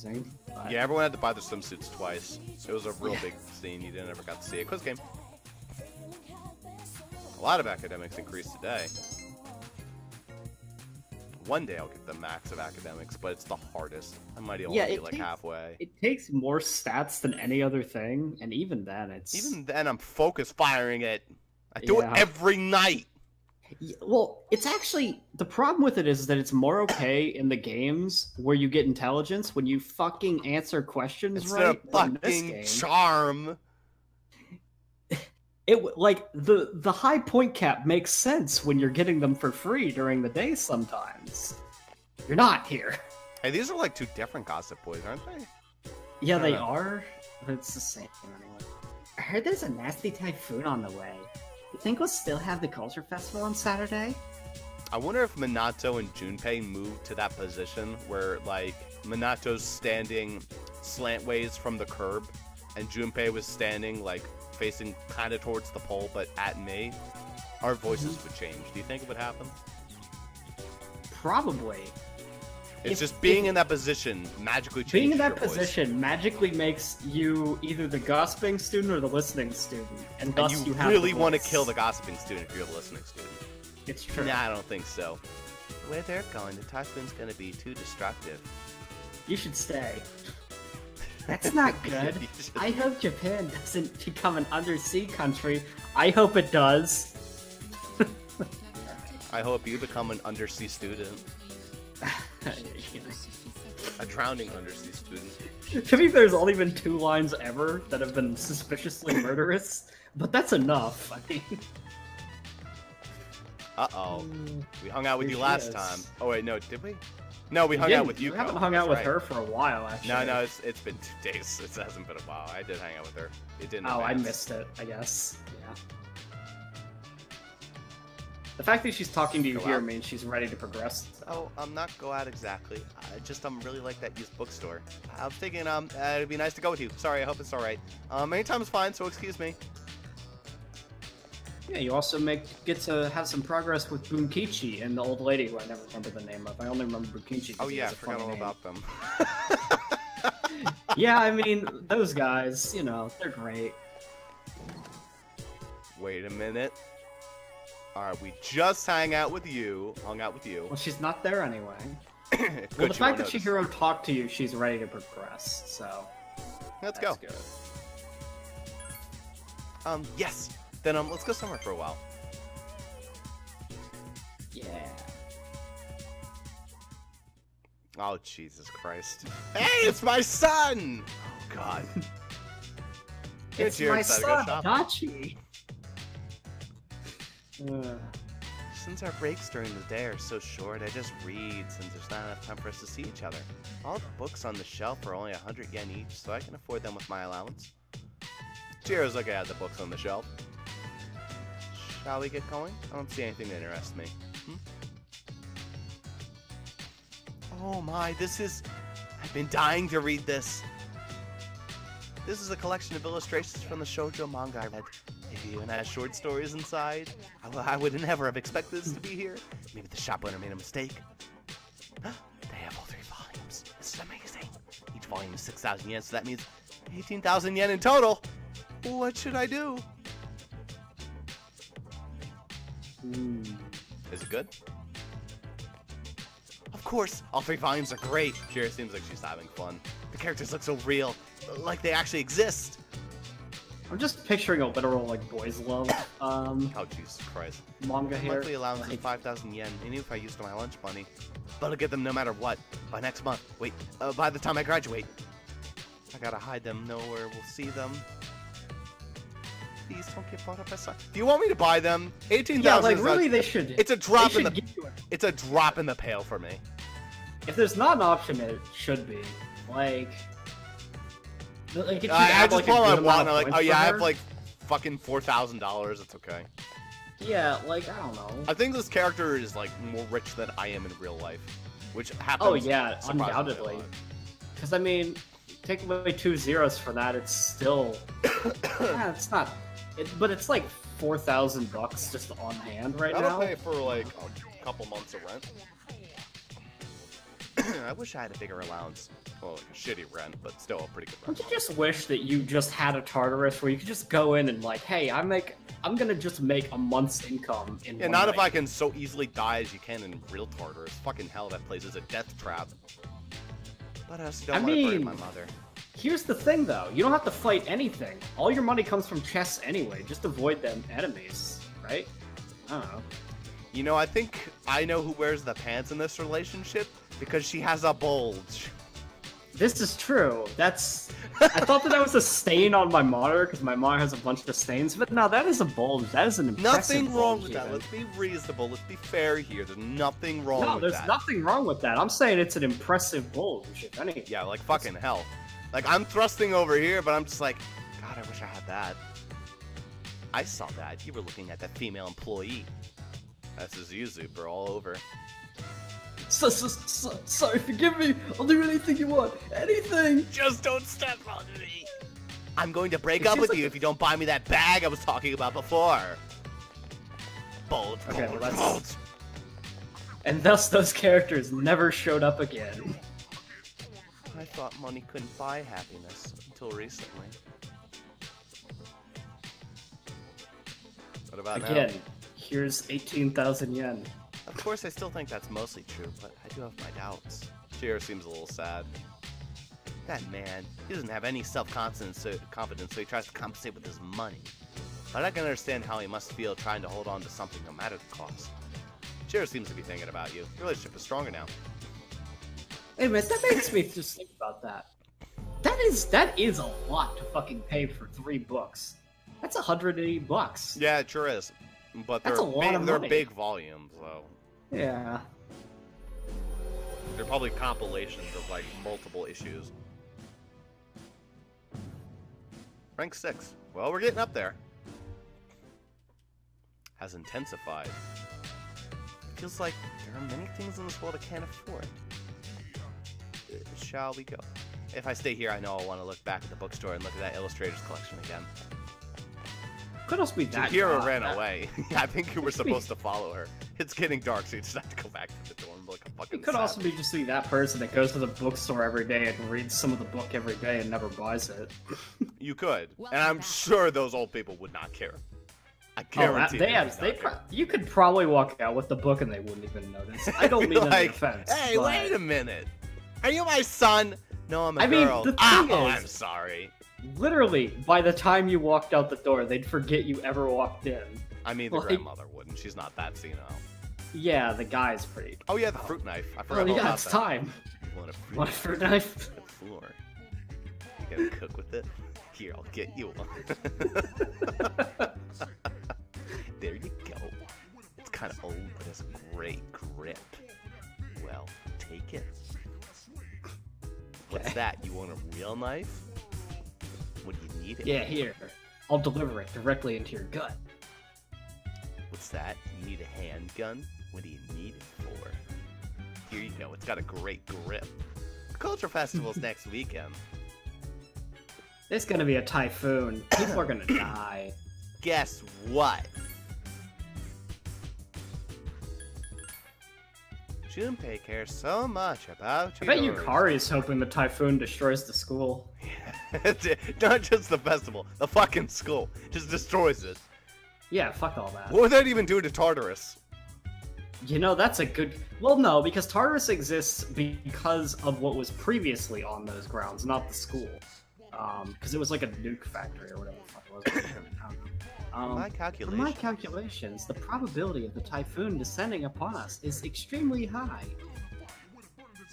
But... Yeah, everyone had to buy their swimsuits twice. It was a real big scene. You didn't ever got to see it. Quiz game. A lot of academics increased today. One day I'll get the max of academics, but it's the hardest. I might only be like halfway. It takes more stats than any other thing, and even then I'm focus firing it. I do it every night. Yeah, well, it's actually... The problem with it is that it's more okay in the games where you get intelligence when you fucking answer questions right. It's a fucking charm. Like, the high point cap makes sense when you're getting them for free during the day sometimes. You're not here. Hey, these are like two different Gossip Boys, aren't they? Yeah, they are, but it's the same anyway. I heard there's a nasty typhoon on the way. You think we'll still have the Culture Festival on Saturday? I wonder if Minato and Junpei moved to that position where, like, Minato's standing slantways from the curb, and Junpei was standing, like, facing kind of towards the pole, but at me. Our voices would change. Do you think it would happen? Probably. It's just being in that position magically changes being in that your voice. position magically makes you either the gossiping student or the listening student, and thus you have really want to kill the gossiping student if you're the listening student. It's true. Nah, I don't think so. The way they're going, the typhoon's going to be too destructive. You should stay. That's not good. I hope Japan doesn't become an undersea country. I hope it does. I hope you become an undersea student. A drowning undersea student. To me, there's only been 2 lines ever that have been suspiciously murderous, but that's enough. I mean... Uh-oh. We hung out with you last time. Oh, wait, no, did we? No, we hung out with you. We haven't hung out with her for a while, actually. No, it's been 2 days. It hasn't been a while. I did hang out with her. It didn't. Oh, I missed it, I guess. Yeah. The fact that she's talking to you here means she's ready to progress. Oh, not go out exactly. I'm really like that used bookstore. I'm thinking, it'd be nice to go with you. Sorry, I hope it's alright. Anytime's fine, so excuse me. Yeah, you also get to have some progress with Bunkichi and the old lady who I never remember the name of. I only remember Bunkichi. Oh yeah, I forgot all about them. Yeah, I mean, those guys, you know, they're great. Wait a minute. Alright, we just hung out with you. Well, she's not there anyway. Well, the fact that Chihiro talked to you, she's ready to progress, so... Let's go. Good. Yes. Then, let's go somewhere for a while. Yeah. Oh, Jesus Christ. Hey, it's my son! Oh, God. It's my son, Dachi! Since our breaks during the day are so short, I just read since there's not enough time for us to see each other. All the books on the shelf are only 100 yen each, so I can afford them with my allowance. Chihiro's looking at the books on the shelf. Shall we get going? I don't see anything that interests me. Oh my, I've been dying to read this. This is a collection of illustrations from the shoujo manga I read. It even has short stories inside. I would never have expected this to be here. Maybe the shop owner made a mistake. They have all 3 volumes. This is amazing. Each volume is 6,000 yen, so that means 18,000 yen in total. What should I do? Is it good? Of course, all 3 volumes are great. Chihiro seems like she's having fun. The characters look so real, like they actually exist. I'm just picturing a literal, like, boys' love, oh, Jesus Christ. Manga here. Monthly allowance is 5,000 yen, even if I used my lunch money. But I'll get them no matter what, by next month. Wait, by the time I graduate. I gotta hide them, nowhere we'll see them. Please don't get bought up by some. Do you want me to buy them? 18,000. Yeah, like really, they should. It's a drop in the. It's a drop in the pail for me. If there's not an option, it should be like. I just pull my wallet and I'm like, oh yeah, I have like fucking $4,000. It's okay. Yeah, like I don't know. I think this character is like more rich than I am in real life, which happens. Oh yeah, undoubtedly. Because I mean, take away 2 zeros for that, it's still. Yeah, it's not. But it's like $4,000 just on hand right now. That'll pay for like a couple months of rent. I wish I had a bigger allowance. Well, like a shitty rent, but still a pretty good Don't rent. you just wish that you just had a Tartarus where you could just go in and like, hey, I'm gonna just make a month's income in And one not if night. I can so easily die as you can in real Tartarus. Fucking hell, that place is a death trap. But I also don't want to burn my mother. Here's the thing, though. You don't have to fight anything. All your money comes from chests anyway. Just avoid them enemies, right? I don't know. You know, I think I know who wears the pants in this relationship because she has a bulge. This is true. That's... I thought that was a stain on my monitor because my monitor has a bunch of stains, but no, that is a bulge. That is an impressive Nothing wrong bulge, with that. even. Let's be reasonable. Let's be fair here. There's nothing wrong No, with there's that. nothing wrong with that. I'm saying it's an impressive bulge, if anything. Yeah, like fucking hell. Like, I'm thrusting over here, but I'm just like, God, I wish I had that. I saw that. You were looking at that female employee. That's his Zuper all over. Sorry, forgive me. I'll do anything you want. Anything. Just don't step on me. I'm going to break up with you if you don't buy me that bag I was talking about before. Bulge, Okay, bulge, well, that's- bulge. And thus, those characters never showed up again. I thought money couldn't buy happiness until recently. What about Again, now? here's 18,000 yen. Of course, I still think that's mostly true, but I do have my doubts. Chiro seems a little sad. That man, he doesn't have any self-confidence, so he tries to compensate with his money. But I can understand how he must feel trying to hold on to something no matter the cost. Chiro seems to be thinking about you. Your relationship is stronger now. Hey man, that makes me just think about that. That is a lot to fucking pay for 3 books. That's $180. Yeah, it sure is. But That's a lot of they're money. big volumes, so Yeah. they're probably compilations of like multiple issues. Rank 6. Well, we're getting up there. Has intensified. It feels like there are many things in this world I can't afford. Shall we go? If I stay here, I know I'll want to look back at the bookstore and look at that illustrator's collection again. Could also be that. Chihiro guy. ran away. I think you were supposed to follow her. It's getting dark, so you just have to go back to the dorm like a fucking It could also be just be that person that goes to the bookstore every day and reads some of the book every day and never buys it. You could. And I'm sure those old people would not care. I guarantee you could probably walk out with the book and they wouldn't even notice. I don't mean any offense. Hey, but... wait a minute. Are you my son? No, I'm a I mean, girl. the thing I'm is- sorry. Literally, by the time you walked out the door, they'd forget you ever walked in. I mean, the Like- grandmother wouldn't. She's not that senile. Yeah, the guy's pretty. Oh, yeah, the fruit knife. I Oh, forgot all yeah, about it's that. time. You want a fruit Want a fruit knife? The floor. You gotta cook with it. Here, I'll get you one. There you go. It's kind of old, but it's a great grip. Well, take it. What's that? You want a real knife? What do you need it? Yeah, here. I'll deliver it directly into your gut. What's that? You need a handgun? What do you need it for? Here you go. It's got a great grip. The Culture Festival's next weekend. There's gonna be a typhoon. People are gonna die. Guess what? Junpei cares so much about I bet yours. Yukari is hoping the typhoon destroys the school. Not just the festival, the fucking school. Just destroys it. Yeah, fuck all that. What would that even do to Tartarus? You know, that's a good... Well, no, because Tartarus exists because of what was previously on those grounds, not the school. Because it was like a nuke factory or whatever the fuck it was. I don't know. My From my calculations, the probability of the typhoon descending upon us is extremely high.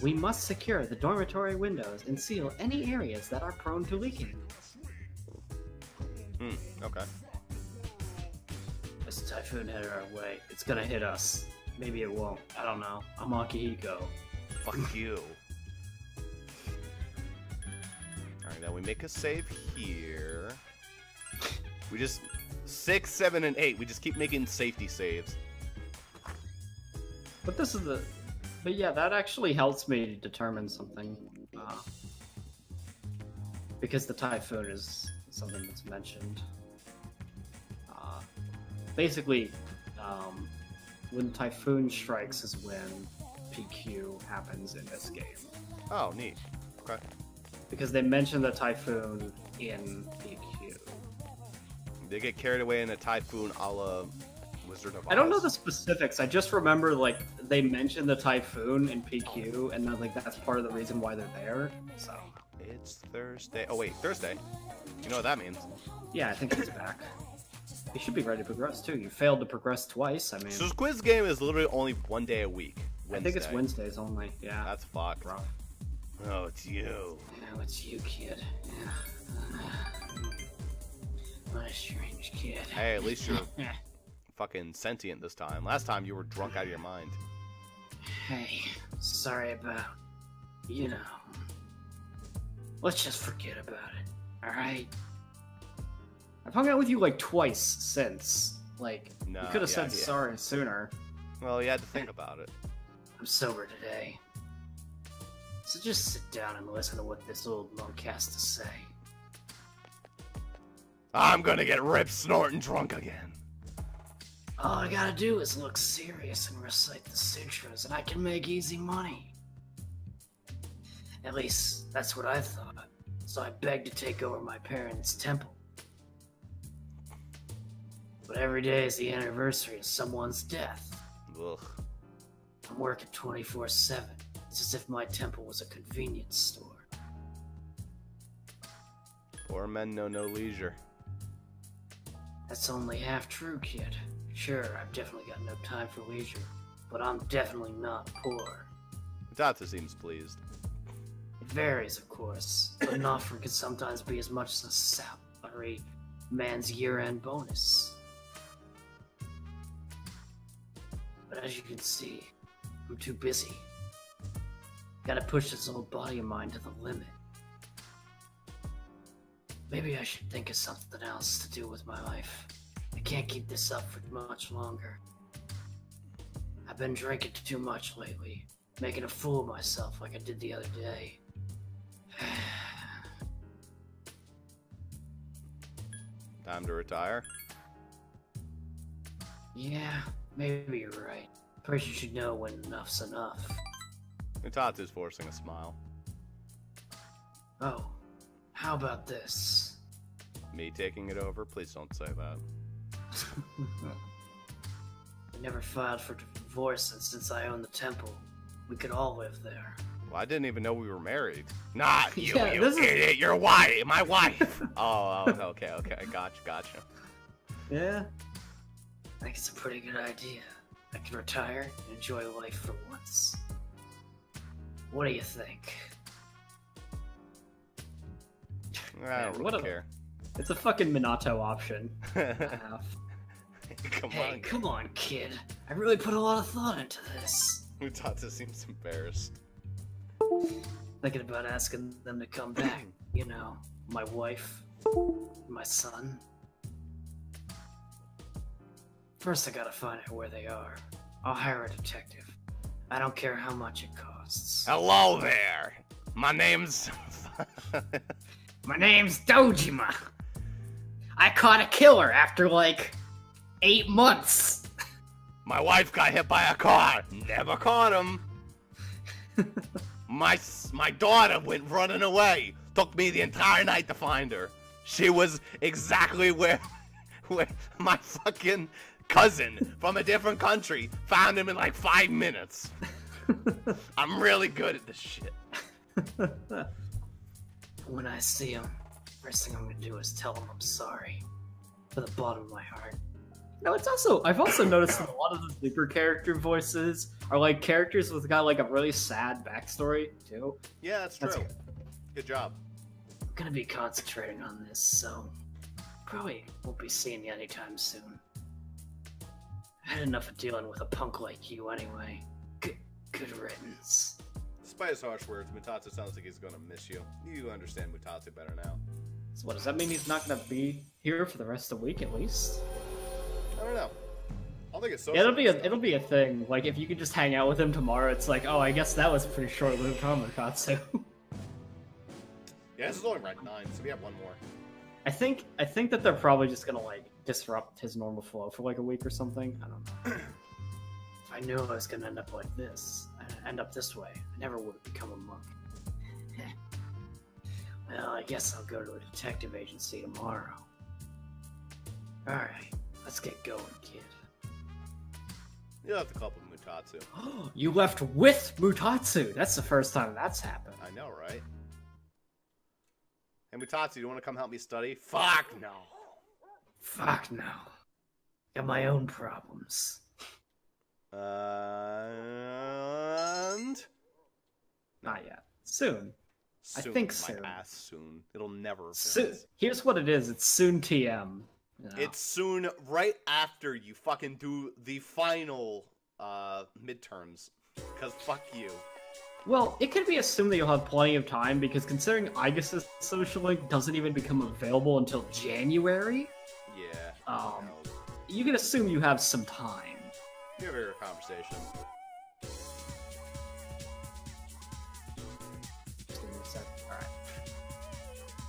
We must secure the dormitory windows and seal any areas that are prone to leaking. Okay. This typhoon headed our way. It's gonna hit us. Maybe it won't. I don't know. I'm Akihiko. Fuck you. Alright, now we make a save here. We just... 6, 7, and 8. We just keep making safety saves. But this is the... But yeah, that actually helps me determine something. Because the typhoon is something that's mentioned. Basically, when typhoon strikes is when PQ happens in this game. Oh, neat. Okay. Because they mentioned the typhoon in PQ. They get carried away in a typhoon a la Wizard of Oz. I don't know the specifics. I just remember like they mentioned the typhoon in PQ, and then like that's part of the reason why they're there. So it's Thursday. Oh wait, Thursday. You know what that means? Yeah, I think he's back. You should be ready to progress too. You failed to progress twice. I mean, so this quiz game is literally only 1 day a week. Wednesday. I think it's Wednesdays only. Yeah, that's fucked. Rough. Oh, it's you. Oh, it's you, kid. Yeah. What a strange kid. Hey, at least you're fucking sentient this time. Last time you were drunk out of your mind. Hey, sorry about, you know. Let's just forget about it, alright? I've hung out with you like twice since. Like, you could have said sorry sooner. Well, you had to think about it. I'm sober today. So just sit down and listen to what this old monk has to say. I'm gonna get ripped snorting drunk again. All I gotta do is look serious and recite the sutras, and I can make easy money. At least, that's what I thought. So I begged to take over my parents' temple. But every day is the anniversary of someone's death. Ugh. I'm working 24/7. It's as if my temple was a convenience store. Poor men know no leisure. That's only half true, kid. Sure, I've definitely got no time for leisure, but I'm definitely not poor. Tata seems pleased. It varies, of course, but an offer can sometimes be as much as a salary man's year-end bonus. But as you can see, I'm too busy. Gotta push this old body of mine to the limit. Maybe I should think of something else to do with my life. I can't keep this up for much longer. I've been drinking too much lately, making a fool of myself like I did the other day. Time to retire? Yeah, maybe you're right. First you should know when enough's enough. Tata's forcing a smile. Oh, how about this? Me taking it over? Please don't say that. I never filed for divorce, and since I own the temple, we could all live there. Well, I didn't even know we were married. Nah, you Yeah, idiot, you're wife, my wife! oh, okay, gotcha. Yeah? I think it's a pretty good idea. I can retire and enjoy life for once. What do you think? I don't really care. It's a fucking Minato option. Come on, kid. I really put a lot of thought into this. Mutata seems embarrassed. Thinking about asking them to come back. You know, my wife, my son. First I gotta find out where they are. I'll hire a detective. I don't care how much it costs. Hello there! My name's... My name's Dojima. I caught a killer after like 8 months. My wife got hit by a car. Never caught him. My daughter went running away. Took me the entire night to find her. She was exactly where my fucking cousin from a different country found him in like 5 minutes. I'm really good at this shit. When I see him, first thing I'm gonna do is tell him I'm sorry. For the bottom of my heart. No, it's also, I've also noticed that a lot of the super character voices are like characters with got like a really sad backstory, too. Yeah, that's true. Good job. I'm gonna be concentrating on this, so probably won't be seeing you anytime soon. I had enough of dealing with a punk like you anyway. Good riddance. Despite his harsh words, Mutata sounds like he's gonna miss you. You understand Mutata better now. So what, does that mean he's not gonna be here for the rest of the week at least? I don't know. I'll think it's so. Yeah, it'll be a thing. Like if you could just hang out with him tomorrow, it's like, oh, I guess that was pretty short-lived, huh, Mikatsu? Yeah, this is only rank 9, so we have one more. I think that they're probably just gonna like disrupt his normal flow for like a week or something. I don't know. If I knew I was gonna end up like this, end up this way, I never would have become a monk. Well, I guess I'll go to a detective agency tomorrow. Alright, let's get going, kid. You'll have to call up Mutatsu. You left with Mutatsu! That's the first time that's happened. I know, right? Hey, Mutatsu, you want to come help me study? Fuck no! Fuck no. Got my own problems. And... Not yet. Soon. Soon, I think my soon. ass soon. It'll never Soon. finish. Here's what it is. It's soon TM. You know? It's soon, right after you fucking do the final midterms. Because fuck you. Well, it could be assumed that you'll have plenty of time, because considering Igus's social link doesn't even become available until January, Yeah. you can assume you have some time. You have a bigger conversation. Alright.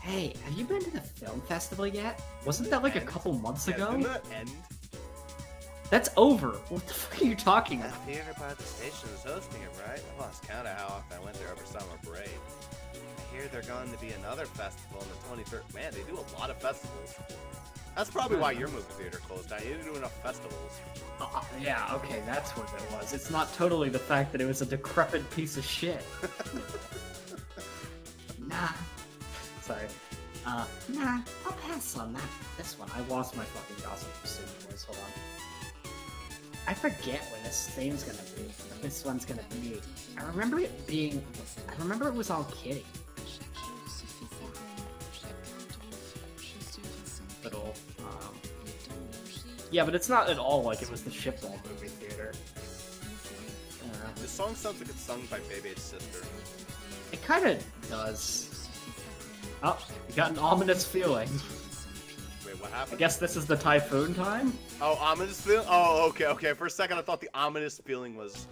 Hey, have you been to the film festival yet? Wasn't that like a couple months ago? Didn't that end? That's over. What the fuck are you talking That about? theater by the station is hosting it, right? I lost count of how often I went there over summer break. I hear they're going to be another festival on the 23rd. Man, they do a lot of festivals. That's probably why your movie theater closed down. You didn't do enough festivals. Yeah, okay, that's what it was. It's not totally the fact that it was a decrepit piece of shit. Nah. Sorry. Nah, I'll pass on that. This one, I lost my fucking gossip pursuit voice. Hold on. I forget when this thing's gonna be. What this one's gonna be. I remember it was all kidding. Little, yeah, but it's not at all like it was the Shipwell movie theater. This song sounds like it's sung by Bebe's sister. It kinda does. Oh, you got an ominous feeling. Wait, what I happened? guess this is the typhoon time? Oh, ominous feeling? Oh, okay. For a second, I thought the ominous feeling was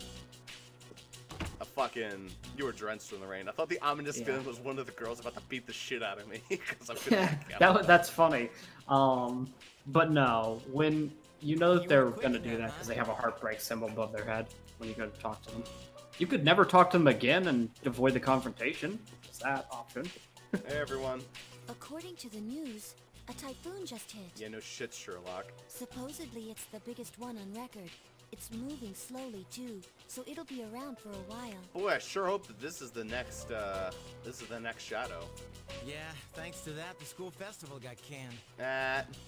a fucking... You were drenched in the rain. I thought the ominous feeling was one of the girls about to beat the shit out of me. Because I couldn't That's funny. But no, when you know that they're gonna do that because they have a heartbreak symbol above their head when you go to talk to them. You could never talk to them again and avoid the confrontation. It's that option. Hey, everyone. According to the news, a typhoon just hit. Yeah, no shit, Sherlock. Supposedly it's the biggest one on record. It's moving slowly too, so it'll be around for a while. Boy, I sure hope that this is the next, Shadow. Yeah, thanks to that, the school festival got canned.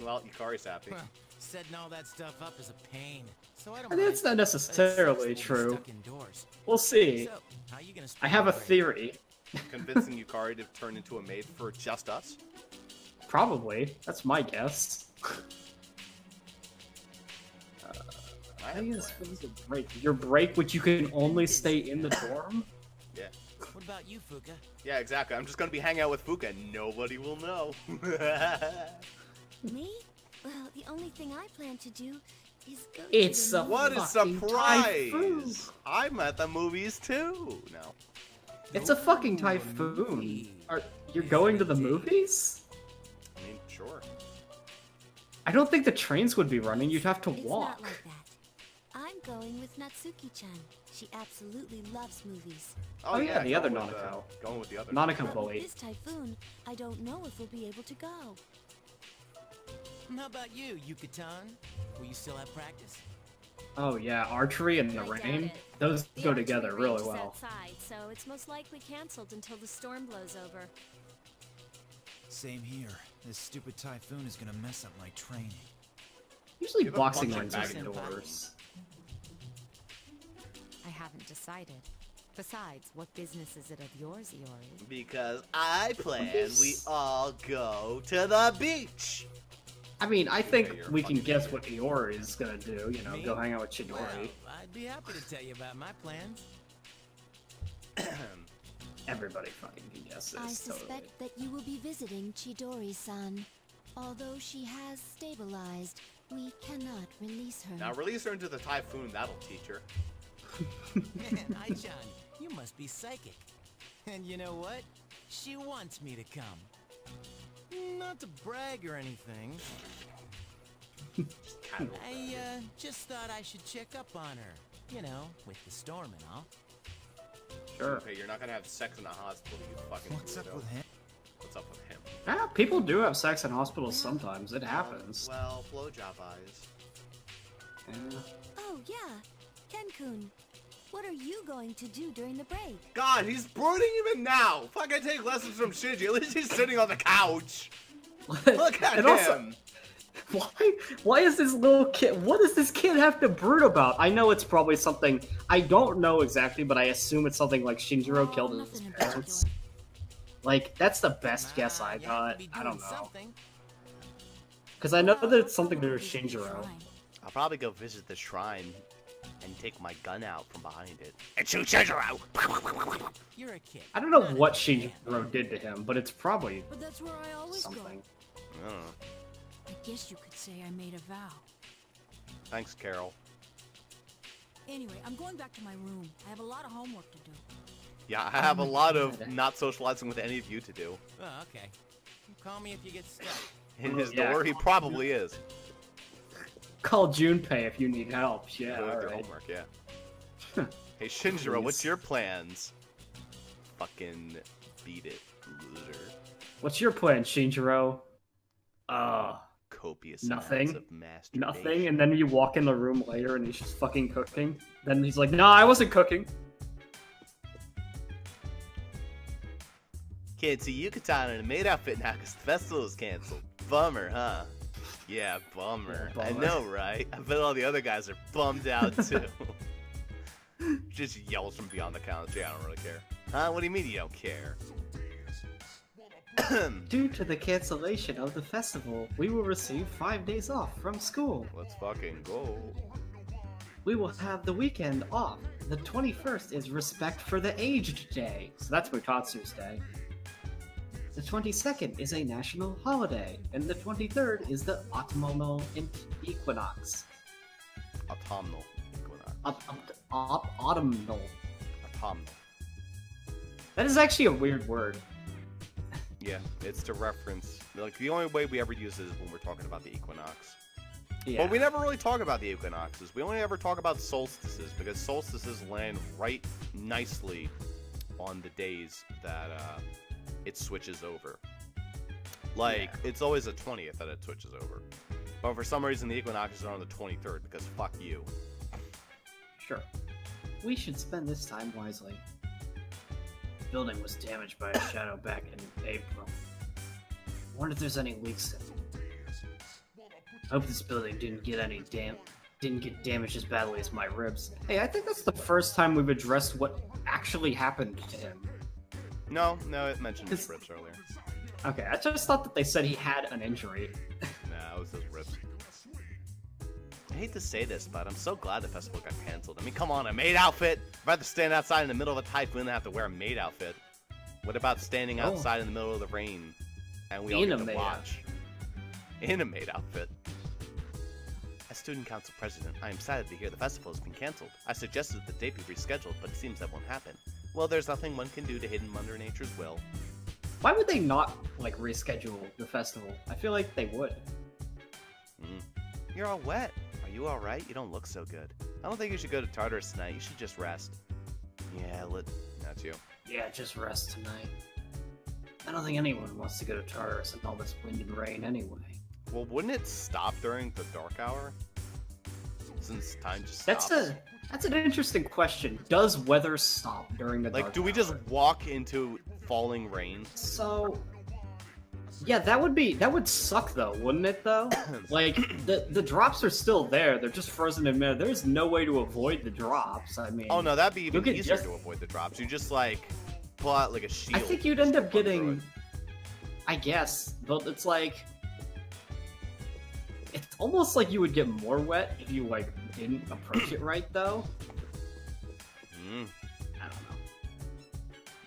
Well, Yukari's happy. Well, setting all that stuff up is a pain. So I don't I mean, it's not necessarily true. We'll see. So, how you gonna I have a theory. Convincing Yukari to turn into a maid for just us? Probably. That's my guess. I I think have it's plans. supposed to break. Your break, which you can only stay in the dorm? Yeah. What about you, Fuka? Yeah, exactly. I'm just gonna be hanging out with Fuka and nobody will know. Me? Well, the only thing I plan to do is go It's to a the What a fucking surprise! typhoon. I'm at the movies too. No. It's a fucking typhoon. You're going to the movies? I mean, sure. I don't think the trains would be running. You'd have to It's walk. not like that. I'm going with Natsuki-chan. She absolutely loves movies. Oh, yeah, the other going with, Nanako. Going with the other. Nanako But with bully. this typhoon, I don't know if we'll be able to go. How about you, Yucatan? Will you still have practice? Oh yeah, archery and the I doubt rain. it. Those The go archery together range really is well. outside, so it's most likely canceled until the storm blows over. Same here. This stupid typhoon is gonna mess up my training. Usually You have a boxing punching rings are bag indoors. I haven't decided. Besides, what business is it of yours, Iori? Because I plan we all go to the beach. I mean, I think you're a we can fucking guess idiot. what Iori is gonna do. You know, Me? go hang out with Chidori. Well, I'd be happy to tell you about my plans. Everybody fucking can guess this. I Totally. suspect that you will be visiting Chidori-san. Although she has stabilized, we cannot release her. Now release her into the typhoon. That'll teach her. Man, Ai-chan, you must be psychic. And you know what? She wants me to come. Not to brag or anything. I, just thought I should check up on her. You know, with the storm and all. Sure. Okay, you're not gonna have sex in a hospital, you fucking What's up weirdo. with him? What's up with People do have sex in hospitals sometimes. It happens. Well, blowjob eyes. Yeah. Oh, yeah. Ken-kun, what are you going to do during the break? God, he's brooding even now. Fucking take lessons from Shinji. At least he's sitting on the couch. Look at And him. also, why is this little kid? What does this kid have to brood about? I know it's probably something I don't know exactly, but I assume it's something like Shinjiro killed his Nothing in parents. particular. Like that's the best guess I You have to got. be I don't doing know something. because I know that it's something to do with Shinjiro. I'll probably go visit the shrine and take my gun out from behind it and shoot Shinjiro. You're a kid. I don't know not a what man. Shinjiro did to him, but it's probably But that's where I always something. I don't know. go. I guess you could say I made a vow. Thanks, Carol. Anyway, I'm going back to my room. I have a lot of homework to do. Yeah, I have a lot of God. not socializing with any of you to do. Oh, okay. Call me if you get stuck. In his Yeah. door, he probably is. Call Junpei if you need help. Yeah, Doing their alright. homework, yeah. Hey, Shinjiro, what's Please. your plans? Fucking beat it, loser. What's your plan, Shinjiro? Copious Nothing. amounts of masturbation. Nothing, and then you walk in the room later and he's just fucking cooking. Then he's like, "No, I wasn't cooking." Can't see Yucatan in a maid outfit now because the festival is canceled. Bummer, huh? Yeah, bummer. Yeah, I bummer. know, right? I bet all the other guys are bummed out too. Just yells from beyond the couch. Yeah, I don't really care. Huh? What do you mean you don't care? Due to the cancellation of the festival, we will receive 5 days off from school. Let's fucking go. We will have the weekend off. The 21st is Respect for the Aged Day, so that's Mutatsu's day. The 22nd is a national holiday, and the 23rd is the autumnal equinox. Autumnal equinox. Autumnal. Autumnal. That is actually a weird word. Yeah, it's to reference. Like, the only way we ever use it is when we're talking about the equinox. Yeah. But we never really talk about the equinoxes. We only ever talk about solstices, because solstices land right nicely on the days that it switches over. Like, it's always the 20th that it switches over. But for some reason, the equinoxes are on the 23rd, because fuck you. Sure. We should spend this time wisely. The building was damaged by a shadow back in April. I wonder if there's any leaks in it. I hope this building didn't get damaged as badly as my ribs. Hey, I think that's the first time we've addressed what actually happened to him. No, it mentioned his ribs earlier. Okay, I just thought that they said he had an injury. Nah, it was his ribs. I hate to say this, but I'm so glad the festival got canceled. I mean, come on, a maid outfit! I'd rather stand outside in the middle of a typhoon than have to wear a maid outfit. What about standing outside in the middle of the rain and we all In get a to maid watch? In a maid outfit. As student council president, I am saddened to hear the festival has been canceled. I suggested the date be rescheduled, but it seems that won't happen. Well, there's nothing one can do to hidden Mother Nature's will. Why would they not, like, reschedule the festival? I feel like they would. You're all wet. Are you alright? You don't look so good. I don't think you should go to Tartarus tonight. You should just rest. Yeah, that's you. Yeah, just rest tonight. I don't think anyone wants to go to Tartarus in all this wind and rain anyway. Well, wouldn't it stop during the dark hour? Since time just stops. That's an interesting question. Does weather stop during the dark Like, do we hour? just walk into falling rain? So, yeah, that would suck though, wouldn't it though? Like, the drops are still there, they're just frozen in midair. There's no way to avoid the drops, I mean... Oh no, that'd be even could easier just- to avoid the drops. You just, like, pull out, like, a shield. I think you'd end up run through getting... it. I guess, but it's like... It's almost like you would get more wet if you, like, didn't approach it right, though. I don't know.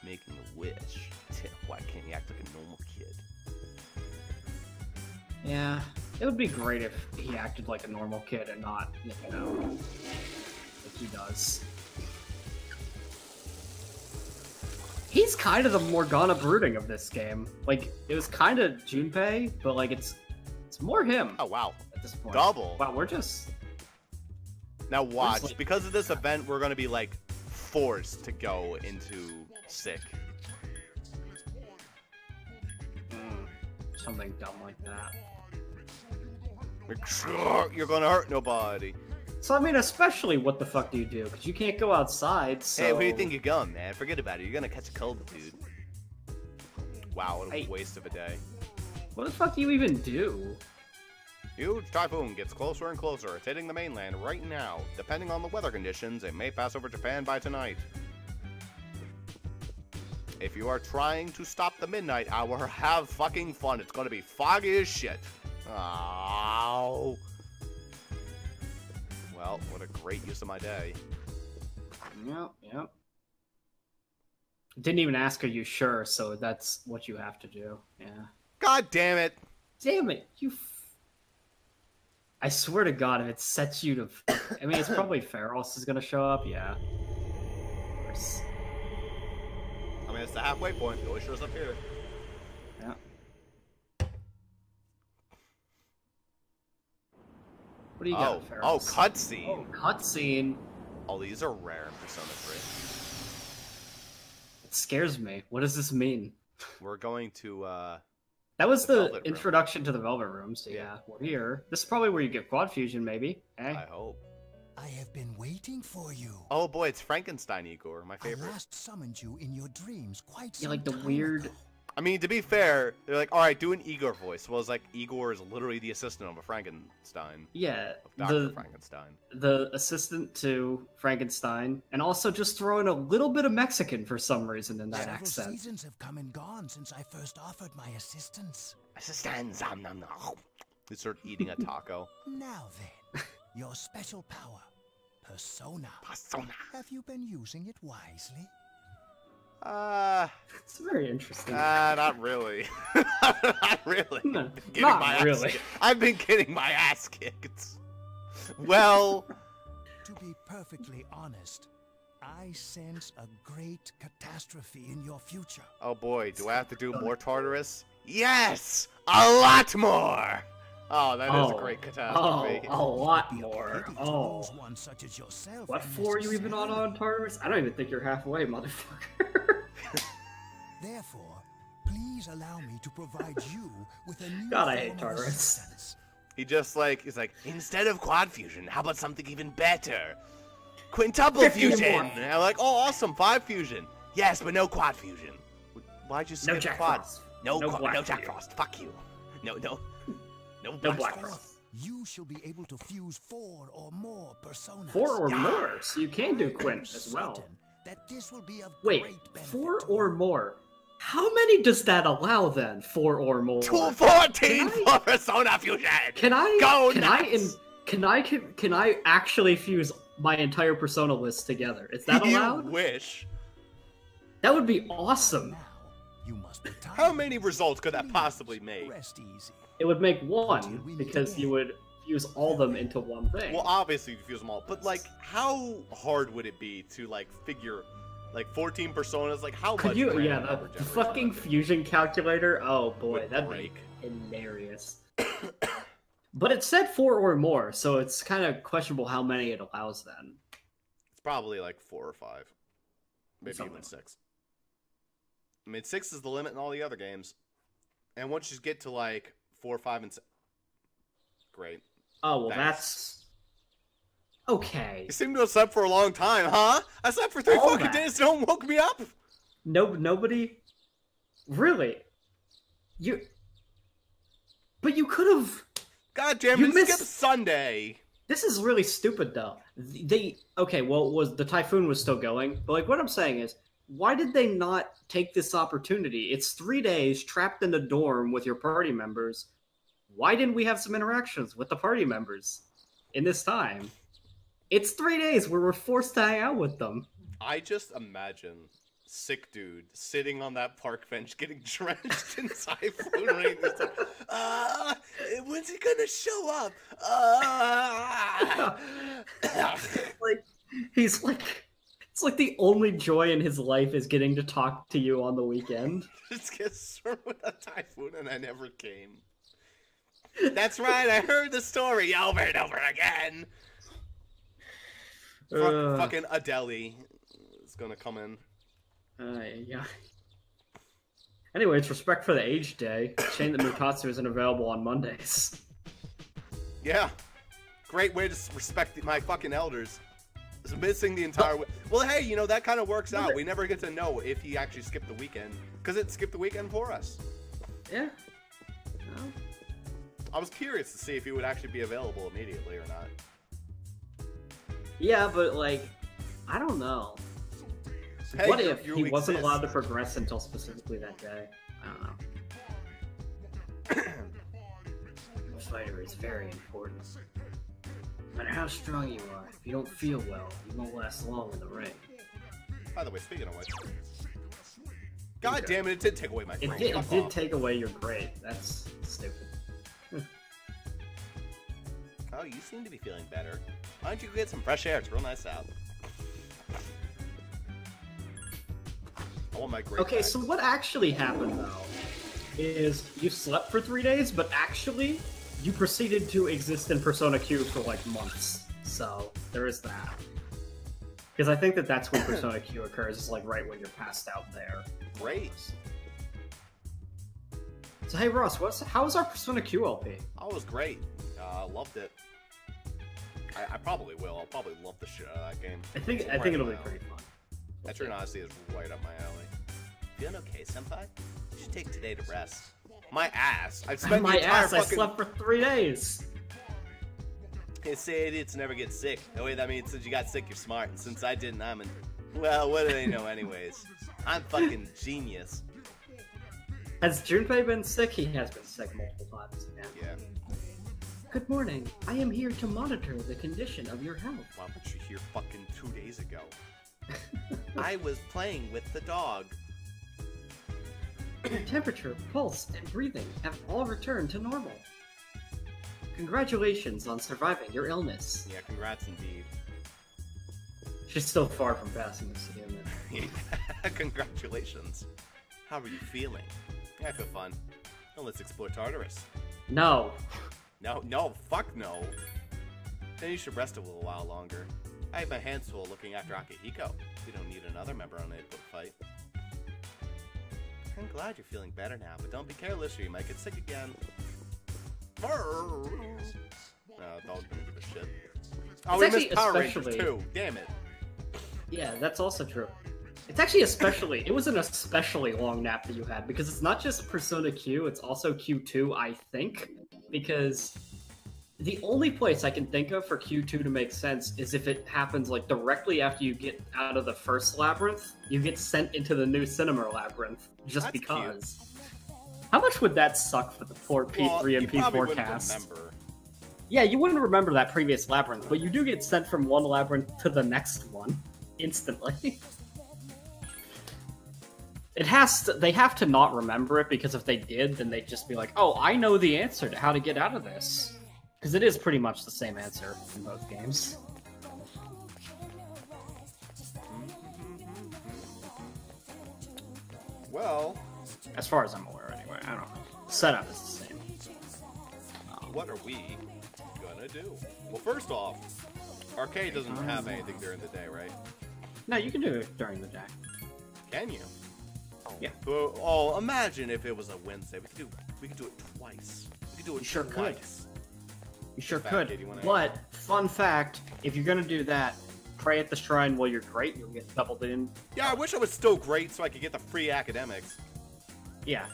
Making a wish. Why can't he act like a normal kid? Yeah, it would be great if he acted like a normal kid and not, you know, like he does. He's kind of the Morgana brooding of this game. Like, it was kind of Junpei, but, like, it's more him Oh, wow. at this point. Double. Wow, we're just... Now watch. like- Because of this event, we're gonna be, like, forced to go into sick. something dumb like that. You're gonna hurt nobody. So I mean, especially what the fuck do you do? Because you can't go outside. So... Hey, where do you think you're going, man? Forget about it. You're gonna catch a cold, dude. Wow, what a waste of a day. What the fuck do you even do? Huge typhoon gets closer and closer. It's hitting the mainland right now. Depending on the weather conditions, it may pass over Japan by tonight. If you are trying to stop the midnight hour, have fucking fun. It's gonna be foggy as shit. Oh. Well, what a great use of my day. Yep. Didn't even ask, are you sure? So that's what you have to do. Yeah. God damn it! Damn it! I swear to God, if it sets you to... I mean, it's probably Pharos is gonna show up, yeah. Of course. I mean, it's the halfway point. It always shows up here. Yeah. What do you got, Pharos? Oh, cutscene! Oh, cutscene! Oh, these are rare in Persona 3. It scares me. What does this mean? We're going to, That was the Velvet introduction to the Velvet Room, so yeah, we're here. This is probably where you get Quad Fusion, maybe. Eh? I hope. I have been waiting for you. Oh boy, it's Frankenstein Igor, my favorite. I last summoned you in your dreams quite some Yeah, like the time weird... ago. I mean, to be fair, they're like, alright, do an Igor voice. Well, it's like, Igor is literally the assistant of a Frankenstein. Yeah, Of Dr. Frankenstein. the assistant to Frankenstein, and also just throw in a little bit of Mexican for some reason in that Several accent. seasons have come and gone since I first offered my assistance. Assistant, They start eating a taco. Now then, your special power, Persona. Persona. Have you been using it wisely? It's very interesting. Not really. Not really. No, Getting not my ass really. kicked. I've been getting my ass kicked. Well, To be perfectly honest, I sense a great catastrophe in your future. oh boy, do I have to do more Tartarus? Yes! A lot more! Oh, that is a great catastrophe. a lot It'd be a more. pity to Oh. lose one such as yourself What floor are you even on Tartarus? I don't even think you're halfway, motherfucker. Therefore, please allow me to provide you with a new God, I hate form of Tartarus. assistance. He's like, instead of quad fusion, how about something even better? Quintuple 50 fusion! more. And I'm like, oh, awesome, 5 fusion. Yes, but no quad fusion. Why'd you skip No Jack quad? Frost. No, No Black no Jack Fusion. Frost. Fuck you. No No Black Black Frost. Frost. You shall be able to fuse 4 or more personas. 4 or Yeah. more, so you can do I'm Quint as well. certain That this will be of Wait, great benefit 4 to or you. more? How many does that allow then? 4 or more? 214 Can for Persona Fusion! Can I? Go nuts! Can I actually fuse my entire Persona list together? Is that allowed? You wish. That would be awesome. Now, you must be How tired. many results could that Please, possibly make? Rest easy. It would make Until one we meet because again. you would fuse all them into one thing. Well, obviously you fuse them all, but like, how hard would it be to like figure, like 14 personas? Like, how Could much? you? random Yeah, number the generation fucking would it be? fusion calculator. Oh boy, Would that'd break. be hilarious. But it said 4 or more, so it's kind of questionable how many it allows then. It's probably like 4 or 5, maybe Something. even 6. I mean, 6 is the limit in all the other games, and once you get to like 4, 5, and 6, great. Oh well, Thanks. that's okay. You seem to have slept for a long time, huh? I slept for 3 All fucking that. days. No one woke me up. Nobody, really. But you could have. God damn You it! missed- Skip Sunday. This is really stupid, though. Okay, well, the typhoon was still going, but like what I'm saying is, why did they not take this opportunity? It's 3 days trapped in the dorm with your party members. Why didn't we have some interactions with the party members in this time? It's 3 days where we're forced to hang out with them. I just imagine sick dude sitting on that park bench getting drenched in typhoon rain. Just like, when's he gonna show up? Like he's like, it's like the only joy in his life is getting to talk to you on the weekend. Just get served with a typhoon and I never came. That's right, I heard the story over and over again. Fucking Adele is gonna come in. Yeah. Anyway, it's Respect for the Aged Day. Shame that Mutatsu isn't available on Mondays. Yeah. Great way to respect my fucking elders. Just missing the entire well, hey, you know, that kind of works out. We never get to know if he actually skipped the weekend. Because it skipped the weekend for us. Yeah. No. I was curious to see if he would actually be available immediately or not. Yeah, but, like, I don't know. Hey, What if he wasn't exist. allowed to progress until specifically that day? I don't know. The fighter is very important. No matter how strong you are, if you don't feel well, you won't last long in the ring. By the way, speaking of which, God damn it! It did take away my It grade. did, Fuck it did off. take away your grade. That's stupid. Oh, you seem to be feeling better. Why don't you go get some fresh air? It's real nice out. I want my grade Okay, back. so what actually happened though is you slept for 3 days, but actually you proceeded to exist in Persona Q for like months. So there is that. Because I think that that's when Persona Q occurs. It's like right when you're passed out there. Great. So hey Ross, how was our Persona Q LP? Oh, it was great. Loved it. I probably will. I'll probably love the shit out of that game. I think Right it'll be up my pretty alley. fun. That turn honestly is right up my alley. Feeling okay, senpai? You should take today to rest. My ass. I've spent My the entire ass, I fucking... slept for 3 days. They say idiots never get sick. The way that means since you got sick, you're smart. And since I didn't, I'm an... Well, what do they know anyways? I'm fucking genius. Has Junpei been sick? He has been sick multiple times. Yeah. Good morning. I am here to monitor the condition of your health. Why weren't you here fucking 2 days ago? I was playing with the dog. Your temperature, pulse, and breathing have all returned to normal. Congratulations on surviving your illness. Yeah, congrats indeed. She's still far from passing this human. Yeah, congratulations. How are you feeling? Yeah, I feel fun. Well, let's explore Tartarus. No. No, fuck no. Then you should rest a little while longer. I have my hands full looking after Akihiko. We don't need another member on the fight. I'm glad you're feeling better now, but don't be careless or you might get sick again. No, dog's gonna give a shit. Oh, we missed Power Rangers too. Damn it. Yeah, that's also true. It's actually it was an especially long nap that you had, because it's not just Persona Q, it's also Q2, I think. Because the only place I can think of for Q2 to make sense is if it happens like directly after you get out of the first labyrinth, you get sent into the new cinema labyrinth, just That's because. Cute. How much would that suck for the poor P3 and P4 cast? Remember. Yeah, you wouldn't remember that previous labyrinth, but you do get sent from one labyrinth to the next one instantly. They have to not remember it, because if they did, then they'd just be like, oh, I know the answer to how to get out of this. Because it is pretty much the same answer in both games. Well, As far as I'm aware, anyway. I don't know. Setup is the same. what are we gonna do? Well, first off, arcade doesn't have anything during the day, right? No, you can do it during the day. Can you? Yeah. Oh, imagine if it was a Wednesday. We could do it twice. We could do it You sure could. twice. You sure Fact, could. 81A. But, fun fact, if you're gonna do that, pray at the shrine while you're great, you'll get doubled in. Yeah, I wish I was still great so I could get the free academics. Yeah.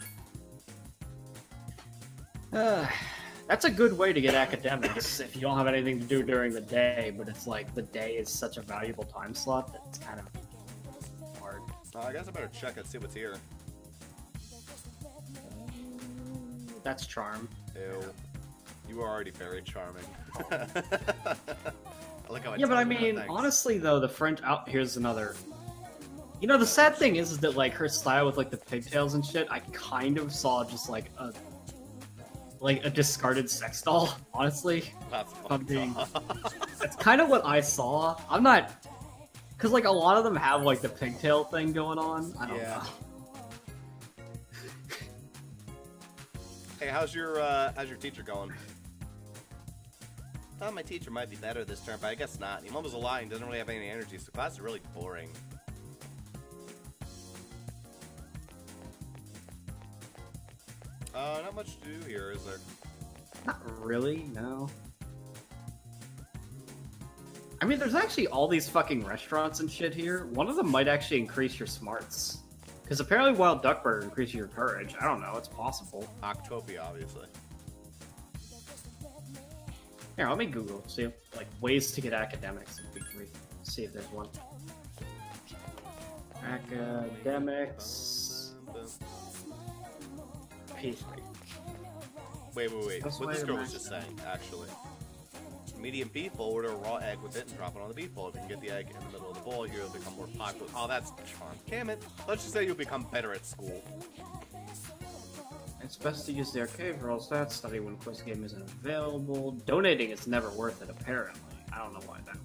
That's a good way to get academics if you don't have anything to do during the day, but it's like the day is such a valuable time slot that it's kind of hard. I guess I better check and see what's here. That's charm. Ew. You are already very charming. I like how Yeah, but I tell you mean, thanks. honestly though, the French... Oh, here's another... You know, the sad thing is that, like, her style with, like, the pigtails and shit, I kind of saw just, like, a discarded sex doll, honestly. That's I'm fucked being... up. That's kind of what I saw. I'm not... Because, like, a lot of them have, like, the pigtail thing going on. I don't know. Hey, how's your teacher going? Thought my teacher might be better this term, but I guess not. He mumbles a lot and doesn't really have any energy, so class is really boring. Not much to do here, is there? Not really, no. I mean, there's actually all these fucking restaurants and shit here. One of them might actually increase your smarts. Because apparently Wild Duck Burger increases your courage. I don't know, it's possible. Octopia, obviously. Here, let me Google, see if, like, ways to get academics in P3. See if there's one. Academics. P3. Wait. That's What why this girl I'm was just saying, actually. Medium beef bowl, order a raw egg with it and drop it on the beef bowl. If you can get the egg in the middle of the bowl, you'll become more popular. Oh, that's charm. Damn it. Let's just say you'll become better at school. It's best to use the arcade for all stats. Study when quiz game isn't available. Donating is never worth it, apparently. I don't know why that.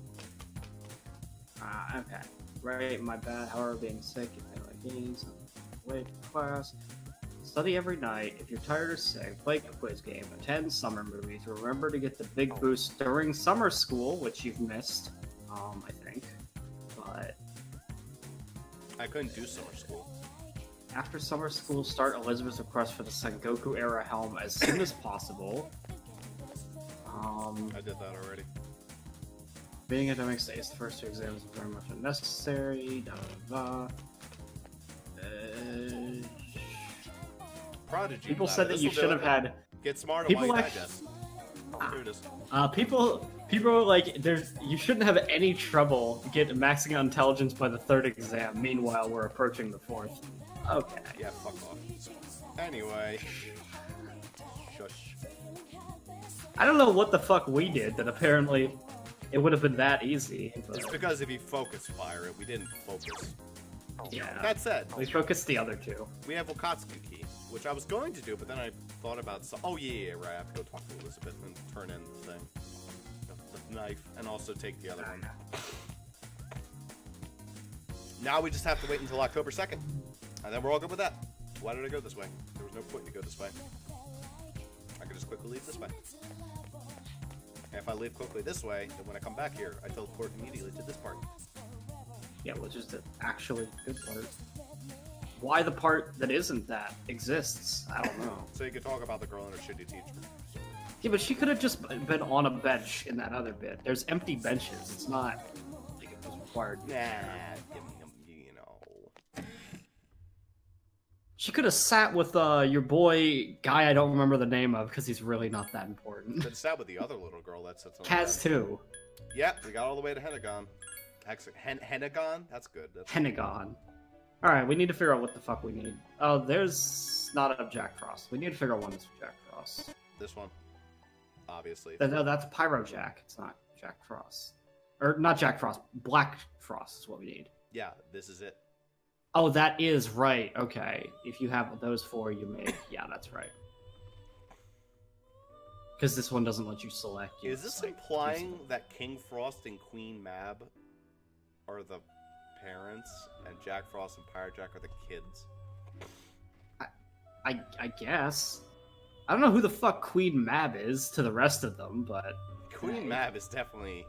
Okay. Right, my bad. However, being sick, you play like games, wait for class. Study every night. If you're tired or sick, play a quiz game, attend summer movies. Remember to get the big boost during summer school, which you've missed, I think. But I couldn't do summer school. after summer school, start Elizabeth's request for the Sengoku era helm as soon as possible. I did that already. Being academic stays the first two exams are very much unnecessary. Prodigy. People said that you should have had. Get smarter People while you like- digest. Here it is. People are like, you shouldn't have any trouble maxing out intelligence by the third exam. Meanwhile, we're approaching the fourth. Okay. Yeah, fuck off. Anyway. Shush. I don't know what the fuck we did that apparently it would have been that easy. But It's because if you focus fire it, we didn't focus. yeah, That said, we focused the other two. we have Okatsuki key, which I was going to do, but then I thought about oh yeah, right, I have to go talk to Elizabeth and turn in the thing. The knife, and also take the other one. Now we just have to wait until October 2nd. And then we're all good with that. Why did I go this way? There was no point to go this way. I could just quickly leave this way. And if I leave quickly this way, then when I come back here, I teleport immediately to this part. Yeah, which is the actually good part. Why the part that isn't that exists, I don't know. So you can talk about the girl and her shitty teacher. Yeah, but she could have just been on a bench in that other bit. There's empty benches. It's not like it was required. Nah, you know. She could have sat with your boy, guy I don't remember the name of because he's really not that important. But sat with the other little girl that sits on the Kaz bench. 2. Yep, we got all the way to Henagon. Henagon? That's good. That's Henagon. Alright, we need to figure out what the fuck we need. Oh, there's not a Jack Frost. We need to figure out one that's Jack Frost. this one. Obviously. No, that's Pyro Jack. It's not Jack Frost. Or, not Jack Frost. Black Frost is what we need. Yeah, this is it. Oh, that is right. Okay. If you have those four, you make... Yeah, that's right. Because this one doesn't let you select. You Is this like, implying that King Frost and Queen Mab are the parents, and Jack Frost and Pyro Jack are the kids? I guess. I don't know who the fuck Queen Mab is to the rest of them, but... Queen Mab is definitely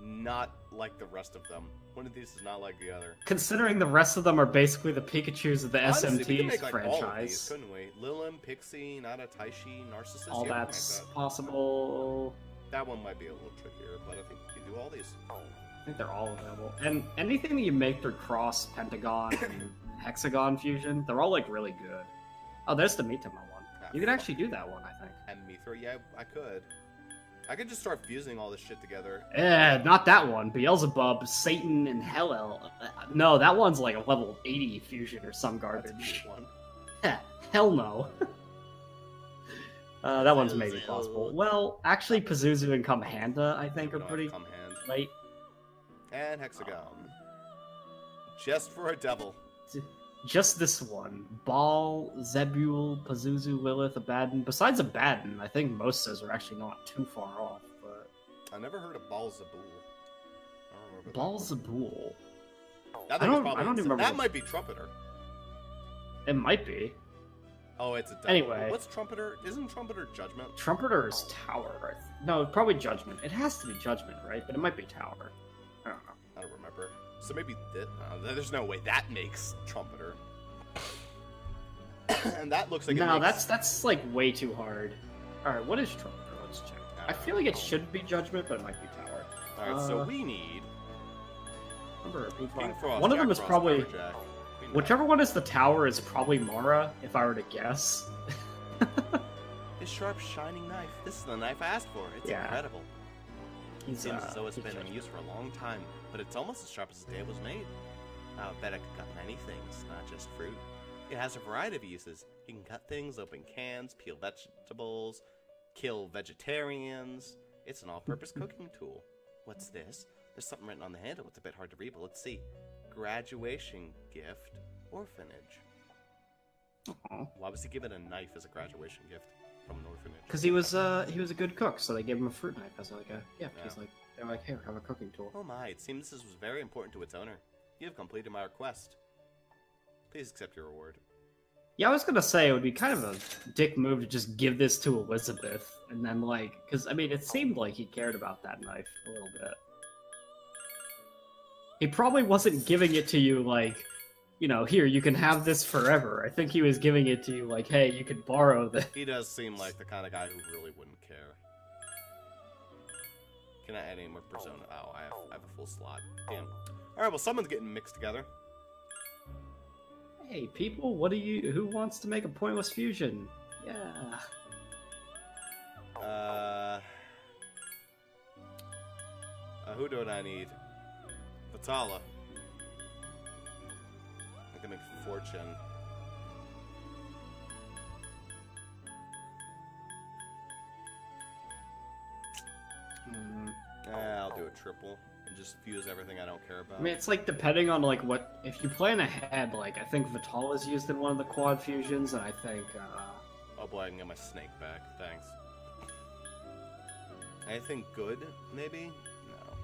not like the rest of them. One of these is not like the other. Considering the rest of them are basically the Pikachus of the Honestly, we SMT could make, like, all of these, franchise. couldn't we? Lilin, Pixie, Nada, Taishi, Narcissus. All yeah, we can that's make that. possible. That one might be a little trickier, but I think we can do all these. I think they're all available. And anything that you make through Cross, Pentagon, and Hexagon Fusion, they're all, like, really good. Oh, there's the Mitama one. You could actually do that one, I think. And Mithra, yeah, I could. I could just start fusing all this shit together. Not that one. Beelzebub, Satan, and Hell. No, that one's like a level 80 fusion or some That's a garbage. good one. Hell no. That one's maybe possible. Well, actually, Pazuzu and Kamhanda, I think, are No, pretty come hand. late. And Hexagon. Just for a devil. Just this one. Ball, Zebul, Pazuzu, Lilith, Abaddon. Besides Abaddon, I think most says are actually not too far off, but... I never heard of Balzabool. Balzabool. I don't even remember That what- might be Trumpeter. It might be. Oh, it's a devil. Anyway. What's Trumpeter? Isn't Trumpeter Judgment? Trumpeter is Tower, right? No, probably Judgment. It has to be Judgment, right? But it might be Tower. I don't know. I don't remember. So maybe this. There's no way that makes Trumpeter. And that looks like No, it makes... that's like way too hard. Alright, what is Trump? Let's check. I feel like it should be Judgment, but it might be Tower. Alright, so we need... King Frost, One of them Jack is Frost, probably... Lumberjack. Whichever one is the Tower is probably Mara, if I were to guess. His sharp, shining knife. This is the knife I asked for. It's incredible. It seems as though it's been in use for a long time, but it's almost as sharp as the day it was made. I bet it could cut many things, not just fruit. It has a variety of uses. You can cut things, open cans, peel vegetables, kill vegetarians. It's an all-purpose cooking tool. What's this? There's something written on the handle. It's a bit hard to read, but let's see. Graduation gift, orphanage. Aww. Why was he given a knife as a graduation gift from an orphanage? Because he was a good cook, so they gave him a fruit knife as like a gift. Yeah. He's like, they're like, here, have a cooking tool. Oh my, it seems this was very important to its owner. You have completed my request. Please accept your reward. Yeah, I was gonna say it would be kind of a dick move to just give this to Elizabeth, and then like, because I mean, it seemed like he cared about that knife a little bit. He probably wasn't giving it to you like, you know, here, you can have this forever. I think he was giving it to you like, hey, you could borrow this. He does seem like the kind of guy who really wouldn't care. Can I add any more persona? Oh, I have a full slot. Damn. Alright, well, someone's getting mixed together. Hey, people, who wants to make a pointless fusion? Yeah. Who do I need? Vitala. I can make fortune. I'll do a triple and just fuse everything I don't care about. I mean, it's like depending on like what, if you plan ahead, like I think Vital is used in one of the quad fusions, and I think, oh boy, I can get my snake back. Thanks. Anything good, maybe? No.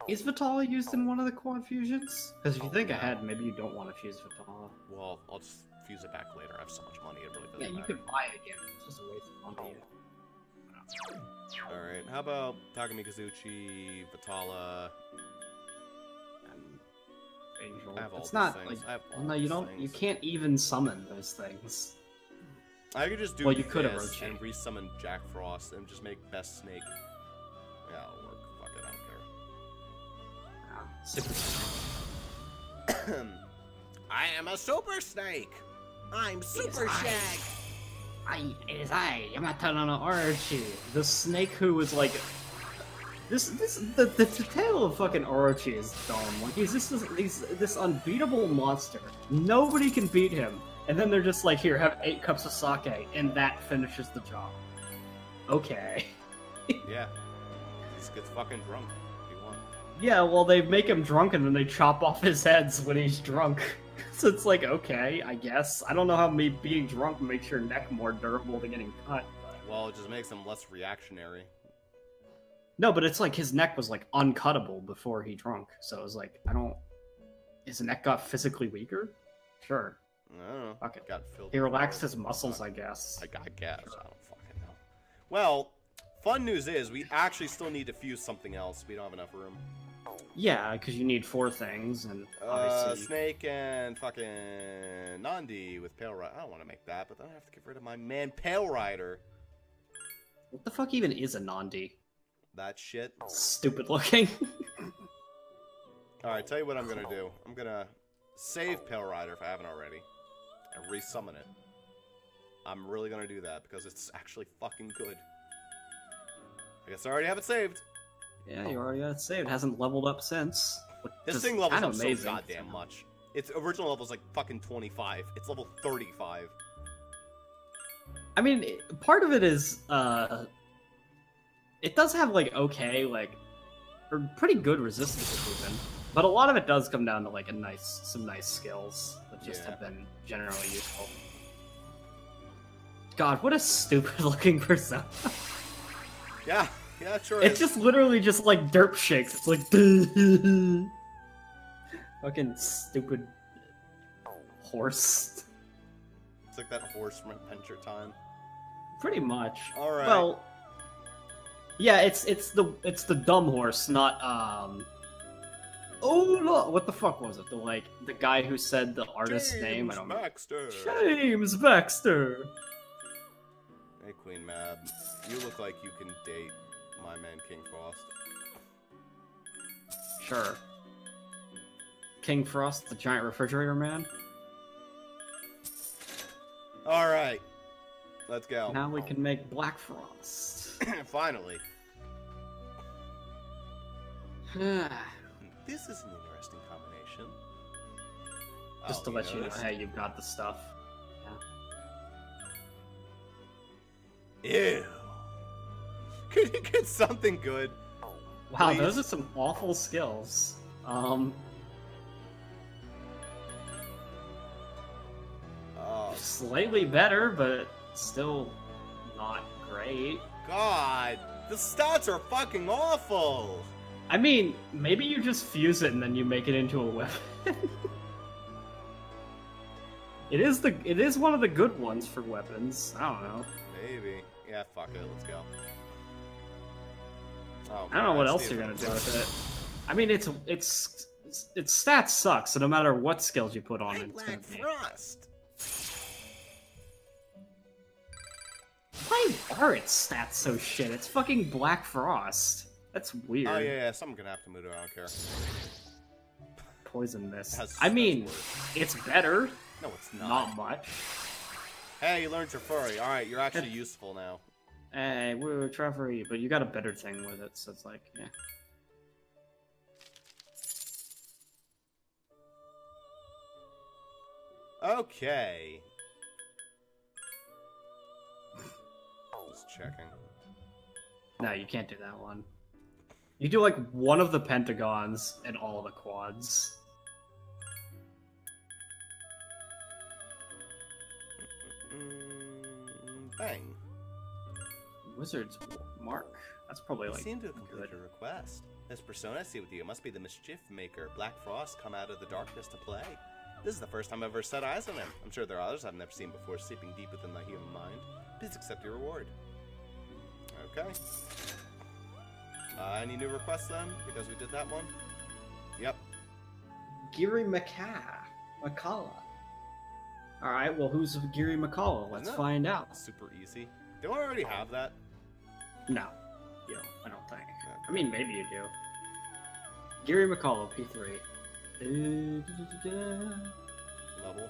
is Vital used in one of the quad fusions? Because if you think ahead, maybe you don't want to fuse Vital. Well, I'll just fuse it back later. I have so much money, it really doesn't Yeah, you matter. could buy it again. It's just a waste of money. Alright, how about Takumi Kazuchi, Vitala? Angel. I have all It's these not things. like, I have all no, you these don't. You things. can't even summon those things. I could just do Well, you could this Orochi. and resummon Jack Frost and just make Best Snake. Yeah, it'll work. Fuck it, I don't care. Super. I am a Super Snake! I'm Super Shag! It is I, Yamato no Orochi, the snake who was like, the tale of fucking Orochi is dumb. Like he's this unbeatable monster. Nobody can beat him, and then they're just like, here, have 8 cups of sake, and that finishes the job. Okay. Yeah. He just gets fucking drunk if you want. Yeah, well, they make him drunk and then they chop off his heads when he's drunk. So it's like, okay, I guess. I don't know how me being drunk makes your neck more durable to getting cut. Well, it just makes him less reactionary. No, but it's like his neck was like uncuttable before he drunk. So it was like, his neck got physically weaker? Sure. I don't know. Fuck it. Got filled He with relaxed powers. his muscles, I guess. I guess. I don't fucking know. Well, fun news is we actually still need to fuse something else. We don't have enough room. Yeah, because you need 4 things, and obviously... Snake and fucking Nandi with Pale Rider. I don't want to make that, but then I have to get rid of my man Pale Rider. What the fuck even is a Nandi? That shit. Stupid looking. Alright, tell you what I'm gonna do. I'm gonna save Pale Rider if I haven't already, and resummon it. I'm really gonna do that because it's actually fucking good. I guess I already have it saved. Yeah, you already got it saved. It hasn't leveled up since. This thing levels up so goddamn much. Its original level is like fucking 25. It's level 35. I mean, part of it is, it does have, like, okay, like, or pretty good resistance improvement, but a lot of it does come down to, like, some nice skills that just have been generally useful. God, what a stupid-looking persona. Yeah, yeah, it sure It's is. just literally just, like, derp shakes. It's like, fucking stupid horse. It's like that horse from Adventure Time. Pretty much. Alright. Well, yeah, it's the dumb horse, not Oh no! What the fuck was it? The guy who said the artist's name? I don't know. Baxter. James Baxter. Hey, Queen Mab. You look like you can date my man King Frost. Sure. King Frost, the giant refrigerator man. All right, let's go. Now we can make Black Frost. Finally. Just This is an interesting combination. to let you know, hey, you've got the stuff. Ew. Could you get something good? Wow, Please? those are some awful skills. Oh, Slightly better, but still not great. God, the stats are fucking awful. I mean, maybe you just fuse it and then you make it into a weapon. It is one of the good ones for weapons. I don't know. Maybe. Yeah, fuck it. Let's go. Oh, I don't know what else Steve. you're gonna do with it. I mean, its stats suck, so no matter what skills you put on it, it's gonna Black be. Frost. Why are its stats so shit? It's fucking Black Frost. That's weird. Oh yeah, someone gonna have to move it. I don't care. Poison Mist. That's- I mean, that's it's better. No, it's not. Not much. Hey, you learned your furry. All right, you're actually useful now. Hey, we're Trevor, but you got a better thing with it, so it's like, yeah. Okay. Just checking. No, you can't do that one. You do like one of the pentagons and all of the quads. Bang. Wizard's Mark. That's probably You like seem to have good. completed your request. This persona I see with you must be the mischief maker, Black Frost, come out of the darkness to play. This is the first time I've ever set eyes on him. I'm sure there are others I've never seen before, sleeping deep within my human mind. Please accept your reward. Okay. Any new requests then? Because we did that one? Yep. Giri Makala. Alright, well, who's Giri Makala? Let's Isn't that find out. Super easy. Don't we already have that? No. You don't, I don't think. I mean, maybe you do. Giri Makala, P3. Level.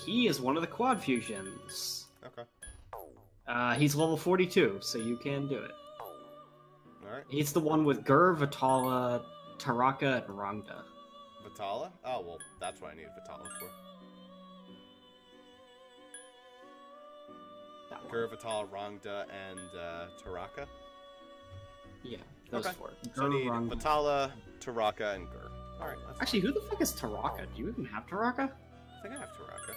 He is one of the quad fusions. Okay. He's level 42, so you can do it. Alright. He's the one with Gur, Vitala, Taraka, and Rangda. Vitala? Oh, well, that's what I need Vitala for. That one. Gur, Vitala, Rangda, and Taraka? Yeah, those Okay. four. So I Gur, need Rangda. Vitala, Taraka, and Gur. Alright, that's Actually, who the fuck is Taraka? Do you even have Taraka? fine. I think I have Taraka.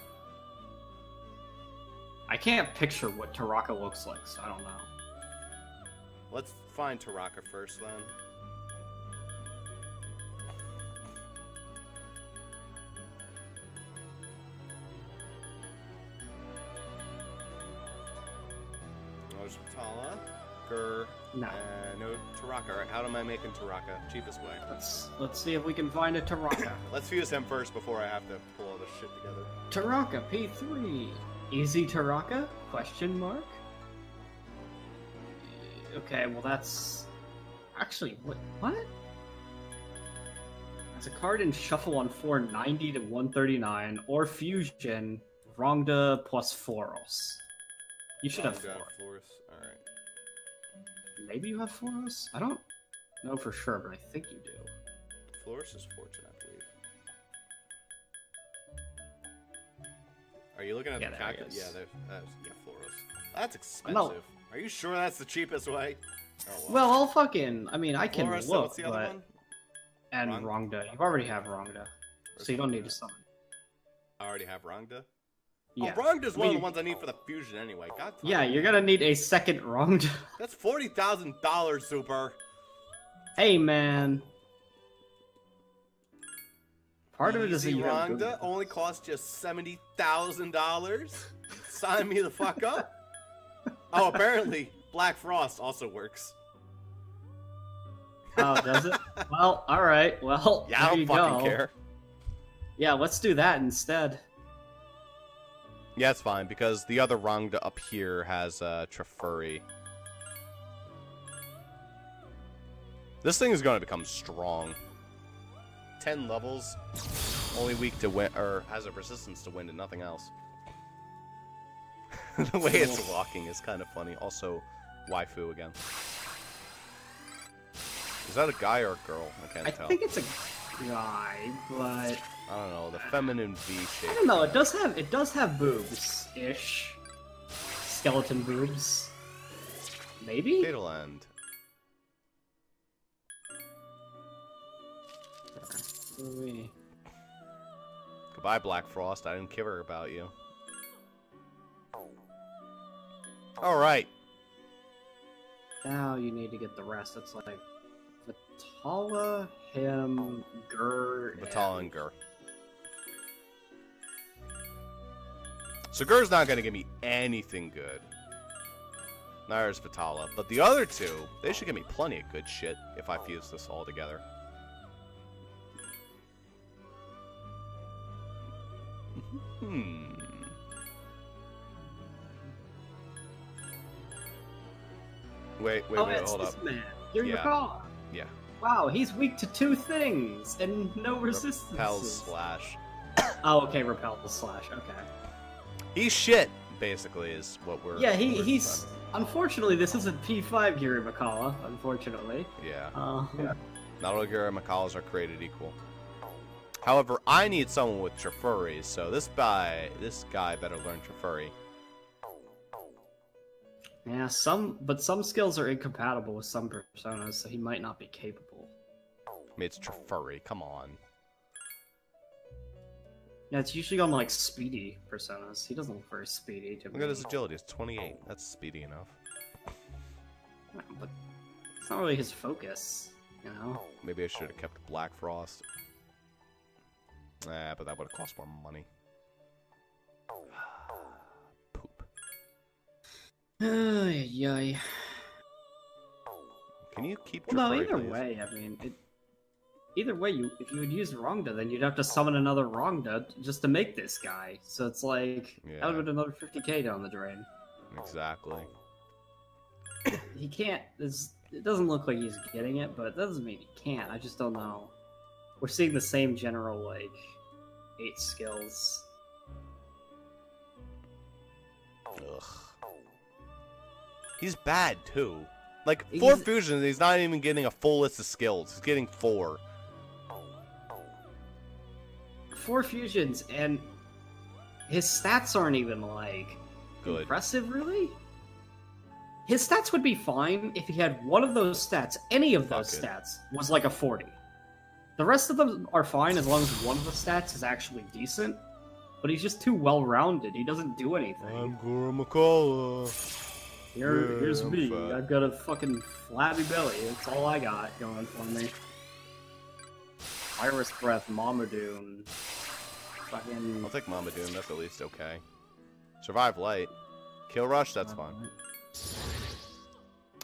I can't picture what Taraka looks like, so I don't know. Let's find Taraka first, then. There's Vitala, Gur, No. no Taraka. Alright, how am I making Taraka? Cheapest way. Let's see if we can find a Taraka. Let's fuse him first before I have to pull all this shit together. Taraka, P3. Easy Taraka? Question mark? Okay, well that's... Actually, what? As a card in Shuffle on 490 to 139, or Fusion, Rangda plus Foros. You should have Rangda, four. Force. Alright. Maybe you have Foros? I don't know for sure, but I think you do. Floris is Fortune, I believe. Are you looking at Yeah, the there he calculator? is. Yeah, Floris. That's expensive. No. Are you sure that's the cheapest way? Oh, Well, I'll fucking... I mean, I can Floris, look, what's the other but... one? And Rang- Rangda. You already have Rangda. So you don't need to summon. I already have Rangda. Yeah. Oh, Rangda's one of the mean- ones I need for the fusion anyway. God. Yeah, you're gonna need a second Rangda. That's $40,000, Super. Hey, man. Part of it is that Easy you have Rangda only costs just $70,000. Sign me the fuck up. Oh, apparently Black Frost also works. Oh, does it? Well, all right. Well, Yeah, I there you don't fucking go. care. Yeah, let's do that instead. Yeah, it's fine, because the other Rangda up here has Trefuri. This thing is going to become strong. 10 levels, only weak to wind, or has a resistance to wind and nothing else. The way it's walking is kind of funny. Also, waifu again. Is that a guy or a girl? I can't tell. I think it's a guy, but I don't know. The feminine V shape. I don't know. It does have boobs ish. Skeleton boobs. Maybe? Fatal End. Goodbye, Black Frost. I didn't care about you. Alright. Now you need to get the rest. It's like Vitala, him, Gur, Vitala and Gur. So Gur's not going to give me anything good. Neither is Vitala. But the other two, they should give me plenty of good shit if I fuse this all together. Wait, hold up. Man. Yuri Yeah. McCall. Yeah. Wow, he's weak to 2 things and no resistance. Repel slash. Oh, okay, repel slash. Okay. He's shit, basically, is what we're. Yeah, we're he's. deciding. Unfortunately, this isn't P5 Yuri McCall. Unfortunately. Yeah. Yeah. Not all Gura Macaws are created equal. However, I need someone with Trefuri, so this guy better learn Trefuri. Yeah, some skills are incompatible with some personas, so he might not be capable. I mean, it's Trefuri, come on. Yeah, it's usually on like speedy personas. He doesn't look very speedy to me. Look at his agility, it's 28. That's speedy enough. Yeah, but it's not really his focus, you know? Maybe I should have kept Black Frost. But that would have cost more money. Poop. Yay. Can you keep Trefuri, Well, no, either please? way, I mean, either way, if you would use Rongda, then you'd have to summon another Rongda just to make this guy. So it's like, Yeah. that would have been another 50k down the drain. Exactly. He can't, it doesn't look like he's getting it, but that doesn't mean he can't. I just don't know. We're seeing the same general, like, 8 skills. Ugh. He's bad, too. Like, 4 fusions, he's not even getting a full list of skills. He's getting 4. 4 fusions, and his stats aren't even, like, Good. impressive, really? His stats would be fine if he had one of those stats, any of those Fuck it. stats, was like a 40. The rest of them are fine as long as one of the stats is actually decent, but he's just too well-rounded. He doesn't do anything. Gura Makala. Here's I'm me. fat. I've got a fucking flabby belly. That's all I got going for me. Iris Breath, Mamadoon. Fucking... I'll take Mama Doom, that's at least okay. Survive Light. Kill Rush, that's fine.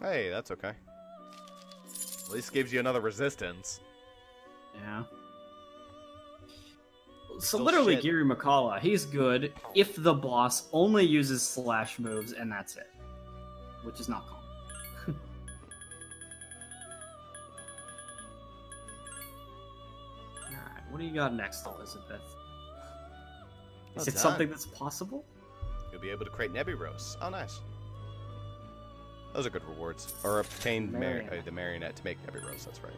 Hey, that's okay. At least gives you another resistance. Yeah. So Still literally, shit. Giri Makala, he's good if the boss only uses slash moves and that's it. Which is not common. Alright, what do you got next, Elizabeth? Is Well it done. something that's possible? You'll be able to create Neburos. Oh, nice. Those are good rewards. Or obtain Marionette. the Marionette to make Neburos, that's right.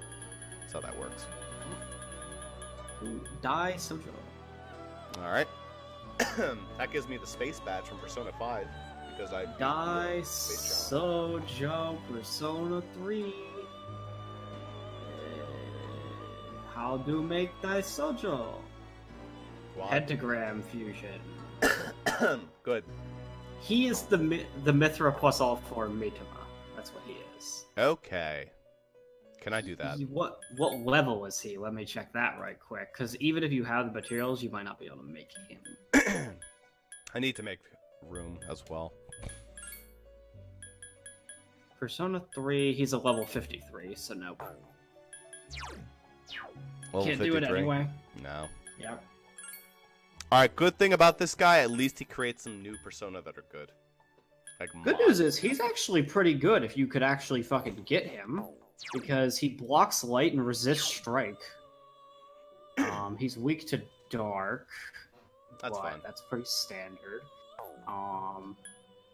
That's how that works. Die Sojo. Alright. That gives me the space badge from Persona 5. Because I beat Die the space jump. Sojo Persona 3. How do make Die Sojo? Wow. Pentagram fusion. Good. He is the Mithra plus all 4 Mitama. That's what he is. Okay. Can I do that? What level is he? Let me check that right quick. Because even if you have the materials, you might not be able to make him. I need to make room as well. Persona 3, he's a level 53, so nope. Level Can't do it 53. anyway. No. Yep. Alright, good thing about this guy, at least he creates some new persona that are good. Like Good news is he's actually pretty good if you could actually fucking get him, because he blocks light and resists strike. He's weak to dark. That's fine. That's pretty standard.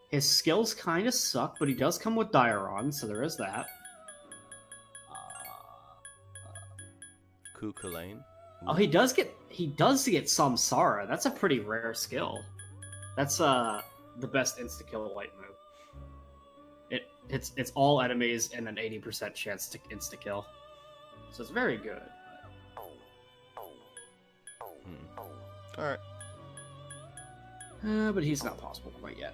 His skills kind of suck, but he does come with Diron, so there is that. Kukulane. Oh, he does get Samsara. That's a pretty rare skill. That's the best insta kill light move. It's all enemies and an 80% chance to insta kill. So it's very good. Alright. But he's not possible quite yet.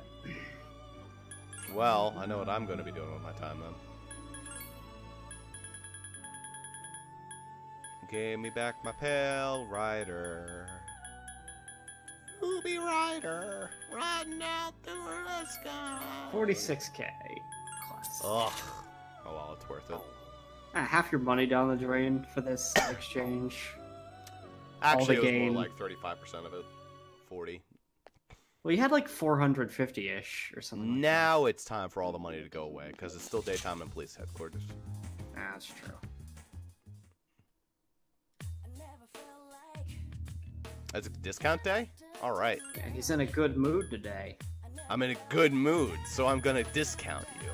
Well, I know what I'm going to be doing with my time then. Give me back my pale rider. Ruby Rider, riding out through the sky. 46k class. Ugh. Oh well, it's worth it. Half your money down the drain for this exchange. Actually, all the it was gain. more like 35% of it. 40. Well, you had like 450-ish or something. Like Now it's time for all the money to go away, because it's still daytime in police headquarters. That's true. It's a discount day? Alright. Yeah, he's in a good mood today. I'm in a good mood, so I'm gonna discount you.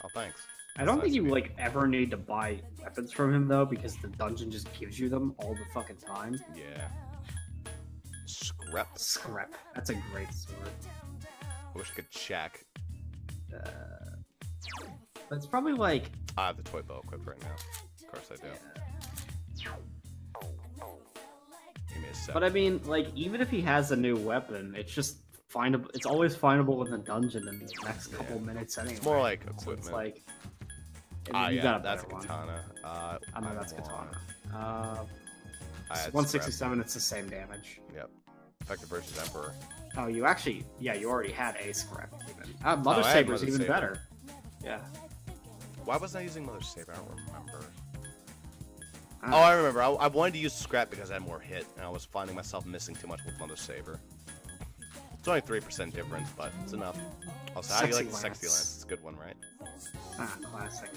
Oh, thanks. I don't That's think nice you of you. like ever need to buy weapons from him though, because the dungeon just gives you them all the fucking time. Yeah. Scrap. Scrap. That's a great sword. I wish I could check. But it's probably like I have the toy bow equipped right now. Of course I do. Give me a sec. But I mean, like, even if he has a new weapon, it's just findable. It's always findable in the dungeon in the next couple minutes anyway. It's more like So equipment. it's like, Ah, you yeah, got a that's a better one. katana. I know that's katana. I had 167. It's the same damage. Scrap. Yep. Effective versus Emperor. Oh, you actually, yeah, you already had a scrap. Even. Mother Oh, I had Saber's Mother even Saber. better. Yeah. Why wasn't I using Mother Saber? I don't remember. Ah. Oh, I remember. I wanted to use Scrap because I had more hit, and I was finding myself missing too much with Mother Saber. It's only 3% difference, but it's enough. Also, how do you like the Sexy Lance? It's a good one, right? Classic.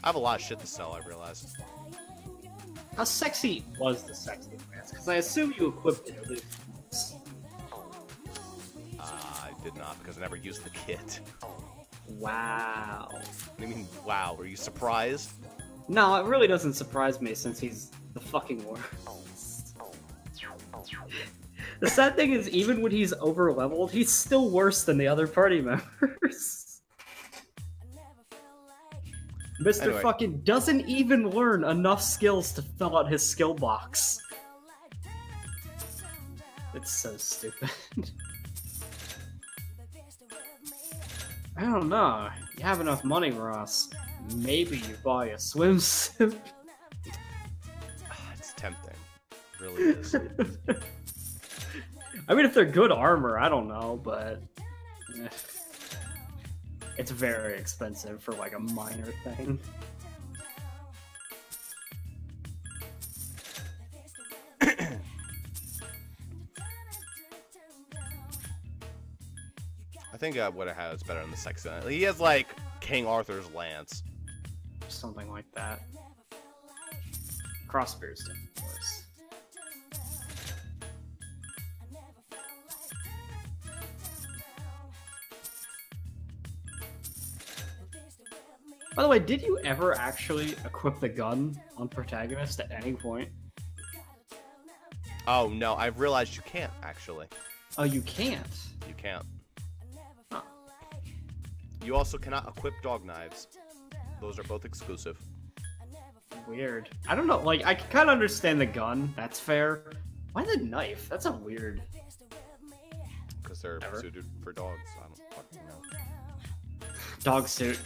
I have a lot of shit to sell, I realized. How sexy was the Sexy Lance? Because I assume you equipped it at least. I did not, because I never used the kit. Wow. What do you mean, wow? Were you surprised? No, it really doesn't surprise me since he's the fucking worst. The sad thing is, even when he's over leveled, he's still worse than the other party members. Mr. Anyway. fucking doesn't even learn enough skills to fill out his skill box. It's so stupid. I don't know. You have enough money, Ross. Maybe you buy a swimsuit. It's tempting. It really is. I mean, if they're good armor, I don't know, but eh. It's very expensive for like a minor thing. I think what I had is better than the Sexy Lance. He has, like, King Arthur's lance. Something like that. Crossbear's different, of course. By the way, did you ever actually equip the gun on protagonist at any point? Oh, no, I've realized you can't, actually. Oh, you can't? You can't. Huh. You also cannot equip dog knives. Those are both exclusive. Weird. I don't know, like, I can kind of understand the gun, that's fair. Why the knife? That's a weird... Because they're Ever. suited for dogs. I don't fucking know. Dog suit.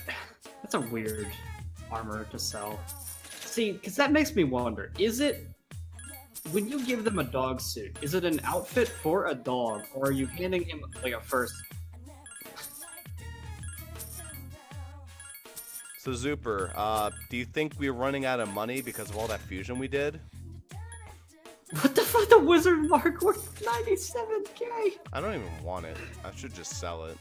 That's a weird armor to sell. See, because that makes me wonder, is it... When you give them a dog suit, is it an outfit for a dog, or are you handing him, like, a first... So Zuper, do you think we're running out of money because of all that fusion we did? What the fuck? The wizard mark worth 97k. I don't even want it. I should just sell it.